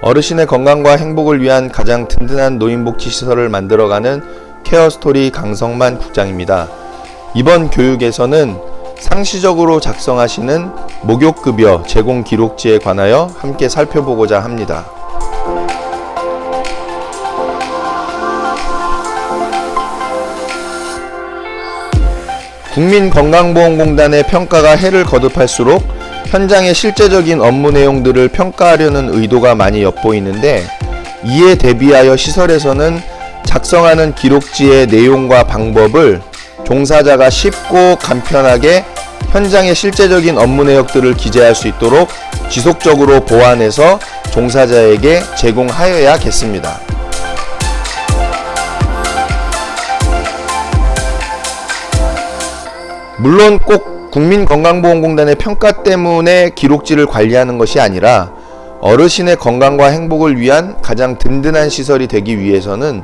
어르신의 건강과 행복을 위한 가장 든든한 노인복지시설을 만들어가는 케어스토리 강성만 국장입니다. 이번 교육에서는 상시적으로 작성하시는 목욕급여 제공 기록지에 관하여 함께 살펴보고자 합니다. 국민건강보험공단의 평가가 해를 거듭할수록 현장의 실제적인 업무 내용들을 평가하려는 의도가 많이 엿보이는데, 이에 대비하여 시설에서는 작성하는 기록지의 내용과 방법을 종사자가 쉽고 간편하게 현장의 실제적인 업무 내역들을 기재할 수 있도록 지속적으로 보완해서 종사자에게 제공하여야겠습니다. 물론 꼭 국민건강보험공단의 평가 때문에 기록지를 관리하는 것이 아니라 어르신의 건강과 행복을 위한 가장 든든한 시설이 되기 위해서는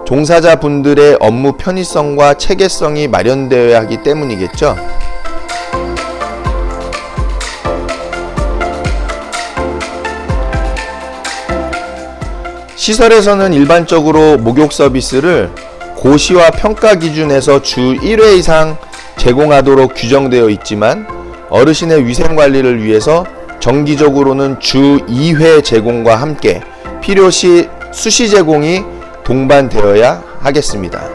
종사자분들의 업무 편의성과 체계성이 마련되어야 하기 때문이겠죠. 시설에서는 일반적으로 목욕 서비스를 고시와 평가 기준에서 주 1회 이상 제공하도록 규정되어 있지만, 어르신의 위생관리를 위해서 정기적으로는 주 2회 제공과 함께 필요시 수시 제공이 동반되어야 하겠습니다.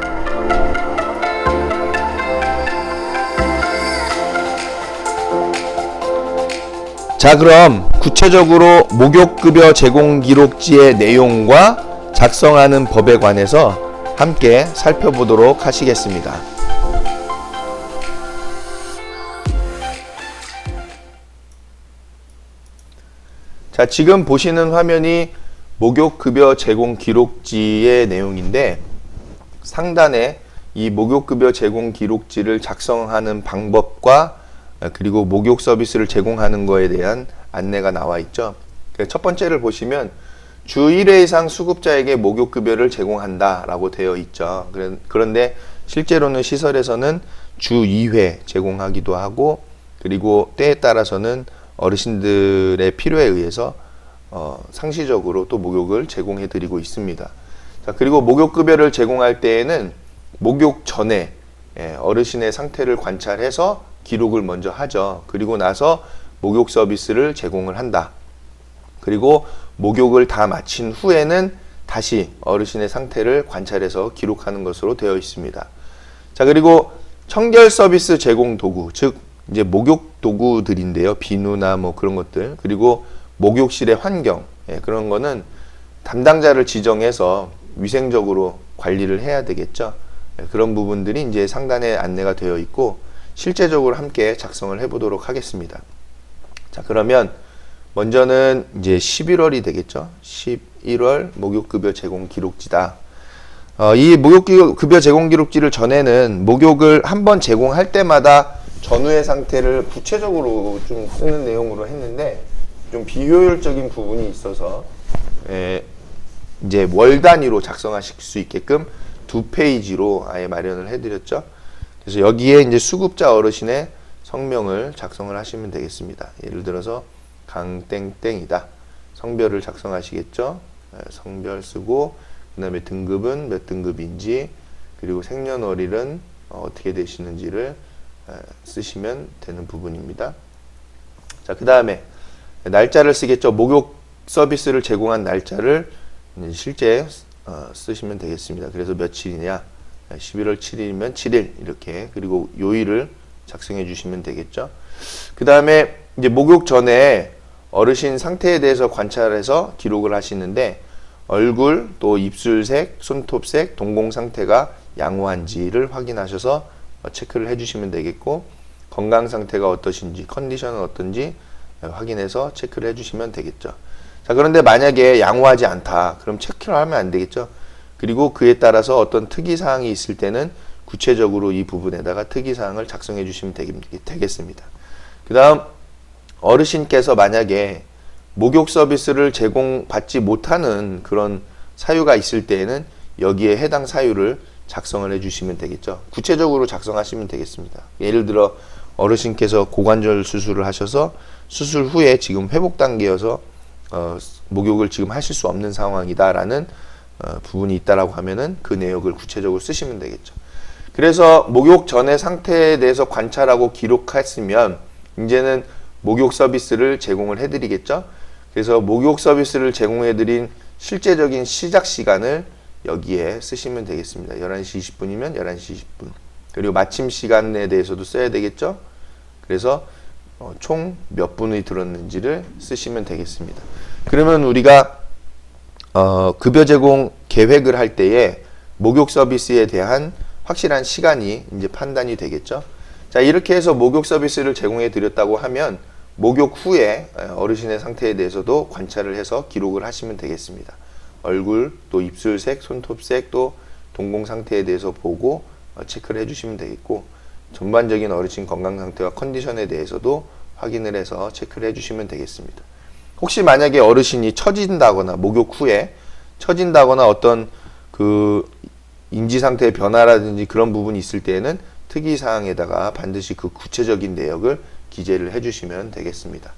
자, 그럼 구체적으로 목욕급여 제공 기록지의 내용과 작성하는 법에 관해서 함께 살펴보도록 하시겠습니다. 자, 지금 보시는 화면이 목욕급여 제공 기록지의 내용인데, 상단에 이 목욕급여 제공 기록지를 작성하는 방법과 그리고 목욕 서비스를 제공하는 것에 대한 안내가 나와 있죠. 첫 번째를 보시면 주 1회 이상 수급자에게 목욕급여를 제공한다 라고 되어 있죠. 그런데 실제로는 시설에서는 주 2회 제공하기도 하고, 그리고 때에 따라서는 어르신들의 필요에 의해서 상시적으로 또 목욕을 제공해 드리고 있습니다. 자, 그리고 목욕급여를 제공할 때에는 목욕 전에 어르신의 상태를 관찰해서 기록을 먼저 하죠. 그리고 나서 목욕 서비스를 제공을 한다. 그리고 목욕을 다 마친 후에는 다시 어르신의 상태를 관찰해서 기록하는 것으로 되어 있습니다. 자, 그리고 청결 서비스 제공 도구, 즉 이제 목욕 도구들인데요. 비누나 뭐 그런 것들, 그리고 목욕실의 환경, 그런 거는 담당자를 지정해서 위생적으로 관리를 해야 되겠죠. 그런 부분들이 이제 상단에 안내가 되어 있고, 실제적으로 함께 작성을 해 보도록 하겠습니다. 자, 그러면 먼저는 이제 11월이 되겠죠. 11월 목욕급여 제공 기록지다. 이 목욕급여 제공 기록지를 전에는 목욕을 한번 제공할 때마다 전후의 상태를 구체적으로 좀 쓰는 내용으로 했는데, 좀 비효율적인 부분이 있어서 이제 월 단위로 작성하실 수 있게끔 2페이지로 아예 마련을 해드렸죠. 그래서 여기에 이제 수급자 어르신의 성명을 작성을 하시면 되겠습니다. 예를 들어서 강땡땡이다. 성별을 작성하시겠죠. 성별 쓰고, 그 다음에 등급은 몇 등급인지, 그리고 생년월일은 어떻게 되시는지를 쓰시면 되는 부분입니다. 자, 그 다음에 날짜를 쓰겠죠. 목욕 서비스를 제공한 날짜를 실제 쓰시면 되겠습니다. 그래서 며칠이냐, 11월 7일이면 7일 이렇게, 그리고 요일을 작성해 주시면 되겠죠. 그 다음에 이제 목욕 전에 어르신 상태에 대해서 관찰해서 기록을 하시는데, 얼굴, 또 입술색, 손톱색, 동공 상태가 양호한지를 확인하셔서 체크를 해주시면 되겠고, 건강 상태가 어떠신지, 컨디션은 어떤지 확인해서 체크를 해주시면 되겠죠. 자, 그런데 만약에 양호하지 않다, 그럼 체크를 하면 안 되겠죠. 그리고 그에 따라서 어떤 특이사항이 있을 때는 구체적으로 이 부분에다가 특이사항을 작성해 주시면 되겠습니다. 그 다음, 어르신께서 만약에 목욕 서비스를 제공받지 못하는 그런 사유가 있을 때에는 여기에 해당 사유를 작성을 해주시면 되겠죠. 구체적으로 작성하시면 되겠습니다. 예를 들어 어르신께서 고관절 수술을 하셔서 수술 후에 지금 회복 단계여서 목욕을 지금 하실 수 없는 상황이다라는 부분이 있다라고 하면은 그 내역을 구체적으로 쓰시면 되겠죠. 그래서 목욕 전의 상태에 대해서 관찰하고 기록했으면 이제는 목욕 서비스를 제공을 해드리겠죠. 그래서 목욕 서비스를 제공해드린 실제적인 시작 시간을 여기에 쓰시면 되겠습니다. 11시 20분이면 11시 20분. 그리고 마침 시간에 대해서도 써야 되겠죠. 그래서 총 몇 분이 들었는지를 쓰시면 되겠습니다. 그러면 우리가 급여 제공 계획을 할 때에 목욕 서비스에 대한 확실한 시간이 이제 판단이 되겠죠. 자, 이렇게 해서 목욕 서비스를 제공해 드렸다고 하면 목욕 후에 어르신의 상태에 대해서도 관찰을 해서 기록을 하시면 되겠습니다. 얼굴, 또 입술색, 손톱색, 또 동공 상태에 대해서 보고 체크를 해주시면 되겠고, 전반적인 어르신 건강 상태와 컨디션에 대해서도 확인을 해서 체크를 해주시면 되겠습니다. 혹시 만약에 어르신이 처진다거나 목욕 후에 처진다거나 어떤 그 인지 상태의 변화라든지 그런 부분이 있을 때에는 특이사항에다가 반드시 그 구체적인 내역을 기재를 해주시면 되겠습니다.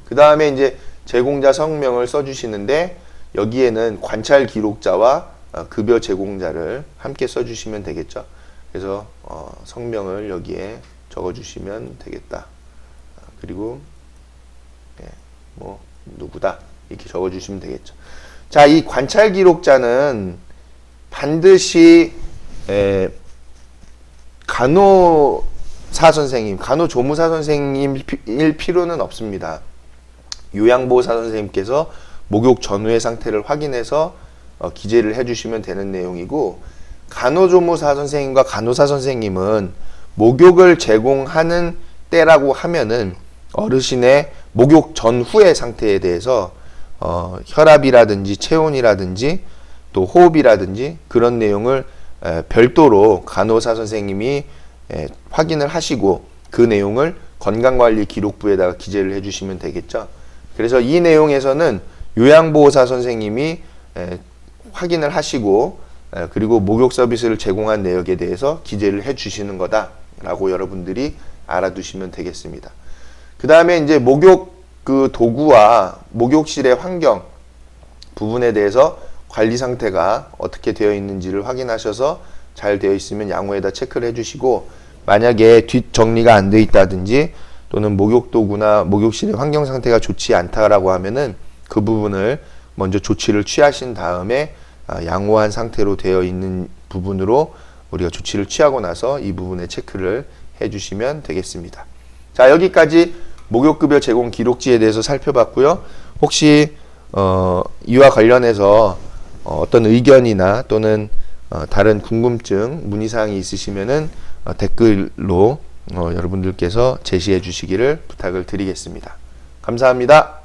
그 다음에 이제 제공자 성명을 써주시는데 여기에는 관찰 기록자와 급여 제공자를 함께 써주시면 되겠죠. 그래서 성명을 여기에 적어주시면 되겠다. 그리고 뭐 누구다 이렇게 적어주시면 되겠죠. 자, 이 관찰 기록자는 반드시 간호사 선생님, 간호조무사 선생님일 필요는 없습니다. 요양보호사 선생님께서 목욕 전후의 상태를 확인해서 기재를 해주시면 되는 내용이고, 간호조무사 선생님과 간호사 선생님은 목욕을 제공하는 때라고 하면은 어르신의 목욕 전후의 상태에 대해서 혈압이라든지 체온이라든지 또 호흡이라든지 그런 내용을 별도로 간호사 선생님이 확인을 하시고 그 내용을 건강관리 기록부에다가 기재를 해주시면 되겠죠. 그래서 이 내용에서는 요양보호사 선생님이 확인을 하시고 그리고 목욕 서비스를 제공한 내역에 대해서 기재를 해주시는 거다라고 여러분들이 알아두시면 되겠습니다. 그 다음에 이제 목욕 그 도구와 목욕실의 환경 부분에 대해서 관리 상태가 어떻게 되어 있는지를 확인하셔서 잘 되어 있으면 양호에다 체크를 해주시고, 만약에 뒷 정리가 안 되어 있다든지 또는 목욕 도구나 목욕실의 환경 상태가 좋지 않다라고 하면은 그 부분을 먼저 조치를 취하신 다음에 양호한 상태로 되어 있는 부분으로 우리가 조치를 취하고 나서 이 부분에 체크를 해주시면 되겠습니다. 자, 여기까지 목욕급여 제공 기록지에 대해서 살펴봤고요. 혹시 이와 관련해서 어떤 의견이나 또는 다른 궁금증, 문의사항이 있으시면은 댓글로 여러분들께서 제시해 주시기를 부탁을 드리겠습니다. 감사합니다.